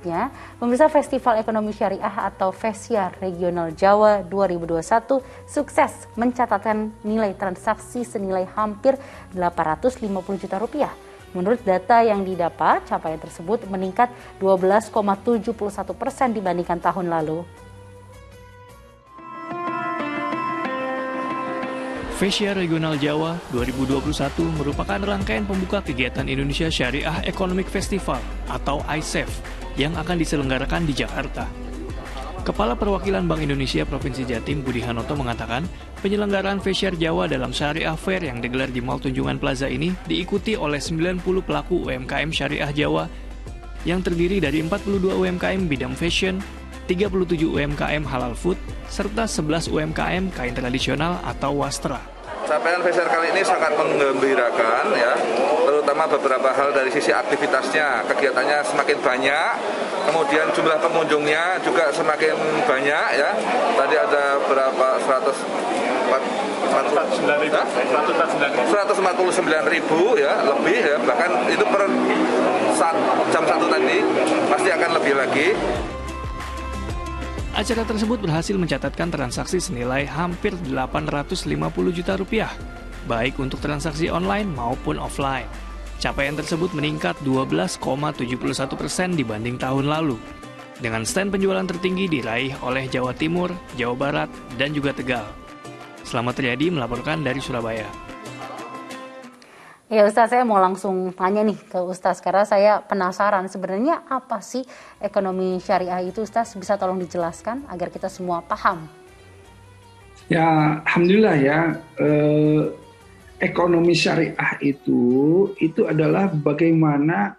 Pemirsa, Festival Ekonomi Syariah atau FESYA Regional Jawa 2021 sukses mencatatkan nilai transaksi senilai hampir 850 juta rupiah. Menurut data yang didapat, capaian tersebut meningkat 12,71% dibandingkan tahun lalu. FESYA Regional Jawa 2021 merupakan rangkaian pembuka kegiatan Indonesia Syariah Economic Festival atau ISEF yang akan diselenggarakan di Jakarta. Kepala Perwakilan Bank Indonesia Provinsi Jatim Budi Hanoto mengatakan, penyelenggaraan FESYA Jawa dalam Syariah Fair yang digelar di Mall Tunjungan Plaza ini diikuti oleh 90 pelaku UMKM Syariah Jawa yang terdiri dari 42 UMKM bidang fashion, 37 UMKM halal food, serta 11 UMKM kain tradisional atau wastra. Capaian FESYA kali ini sangat menggembirakan ya, terutama beberapa hal dari sisi aktivitasnya, kegiatannya semakin banyak, kemudian jumlah pengunjungnya juga semakin banyak ya. Tadi ada berapa 149.000 ya lebih ya, bahkan itu per jam 1 tadi pasti akan lebih lagi. Acara tersebut berhasil mencatatkan transaksi senilai hampir 850 juta rupiah, baik untuk transaksi online maupun offline. Capaian tersebut meningkat 12,71% dibanding tahun lalu, dengan stand penjualan tertinggi diraih oleh Jawa Timur, Jawa Barat, dan juga Tegal. Selamat Riyadi melaporkan dari Surabaya. Ya Ustaz, saya mau langsung tanya nih ke Ustaz karena saya penasaran sebenarnya apa sih ekonomi syariah itu, Ustaz, bisa tolong dijelaskan agar kita semua paham? Ya, alhamdulillah ya, ekonomi syariah itu adalah bagaimana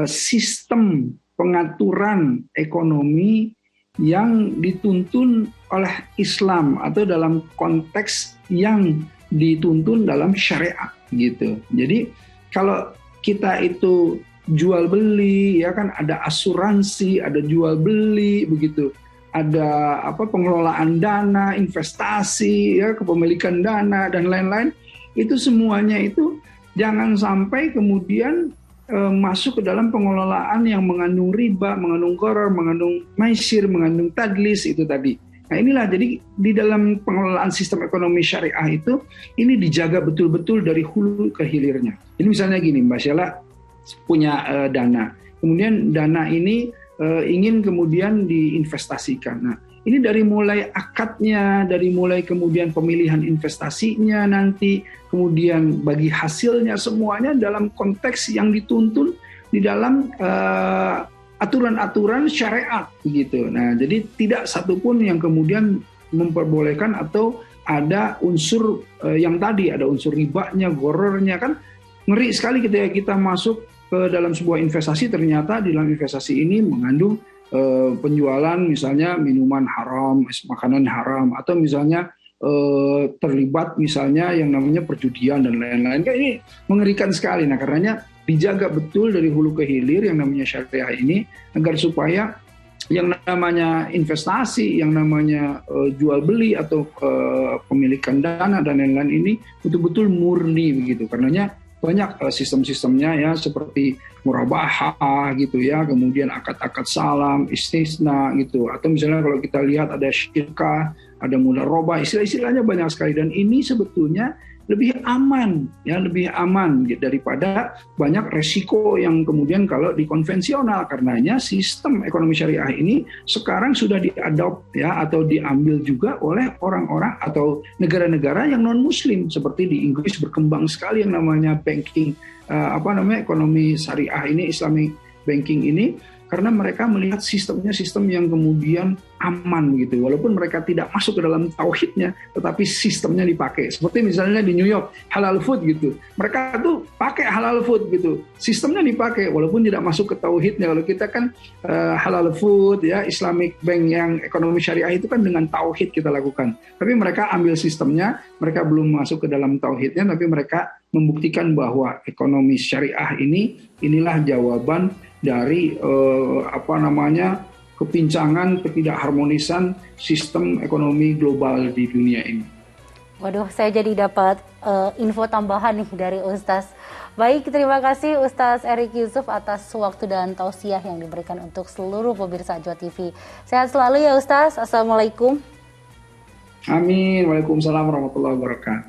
sistem pengaturan ekonomi yang dituntun oleh Islam atau dalam konteks yang dituntun dalam syariat gitu. Jadi kalau kita itu jual beli ya kan, ada asuransi, ada jual beli begitu. Ada pengelolaan dana, investasi ya, kepemilikan dana dan lain-lain. Itu semuanya itu jangan sampai kemudian masuk ke dalam pengelolaan yang mengandung riba, mengandung gharar, mengandung maisir, mengandung tadlis itu tadi. Nah inilah, jadi di dalam pengelolaan sistem ekonomi syariah itu, ini dijaga betul-betul dari hulu ke hilirnya. Jadi misalnya gini, Mbak Sheila punya dana, kemudian dana ini ingin kemudian diinvestasikan. Nah ini dari mulai akadnya, dari mulai kemudian pemilihan investasinya nanti, kemudian bagi hasilnya, semuanya dalam konteks yang dituntun di dalam aturan-aturan syariat gitu. Nah, jadi tidak satupun yang kemudian memperbolehkan atau ada unsur yang tadi, ada unsur ribanya, gorornya, kan ngeri sekali ketika kita masuk ke dalam sebuah investasi, ternyata di dalam investasi ini mengandung penjualan misalnya minuman haram, makanan haram, atau misalnya terlibat misalnya yang namanya perjudian dan lain-lain. Kan ini mengerikan sekali. Nah, karenanya dijaga betul dari hulu ke hilir yang namanya syariah ini, agar supaya yang namanya investasi, yang namanya jual beli atau pemilikan dana dan lain-lain ini betul-betul murni begitu. Karenanya banyak sistem-sistemnya ya, seperti murabahah gitu ya, kemudian akad-akad salam, istisna gitu, atau misalnya kalau kita lihat ada syirkah, ada mudharabah, istilah-istilahnya banyak sekali, dan ini sebetulnya lebih aman ya, lebih aman daripada banyak resiko yang kemudian kalau di konvensional. Karenanya sistem ekonomi syariah ini sekarang sudah diadopt ya, atau diambil juga oleh orang-orang atau negara-negara yang non muslim, seperti di Inggris berkembang sekali yang namanya banking ekonomi syariah ini, Islamic banking ini, karena mereka melihat sistemnya sistem yang kemudian aman gitu, walaupun mereka tidak masuk ke dalam tauhidnya, tetapi sistemnya dipakai. Seperti misalnya di New York halal food gitu, mereka tuh pakai halal food gitu, sistemnya dipakai walaupun tidak masuk ke tauhidnya. Kalau kita kan halal food ya, Islamic bank yang ekonomi syariah itu kan dengan tauhid kita lakukan, tapi mereka ambil sistemnya, mereka belum masuk ke dalam tauhidnya, tapi mereka membuktikan bahwa ekonomi syariah inilah jawaban dari kepincangan, ketidakharmonisan sistem ekonomi global di dunia ini. Waduh, saya jadi dapat info tambahan nih dari Ustaz. Baik, terima kasih Ustaz Erik Yusuf atas waktu dan tausiah yang diberikan untuk seluruh pemirsa Jawa TV. Sehat selalu ya Ustaz. Assalamualaikum. Amin. Waalaikumsalam warahmatullahi wabarakatuh.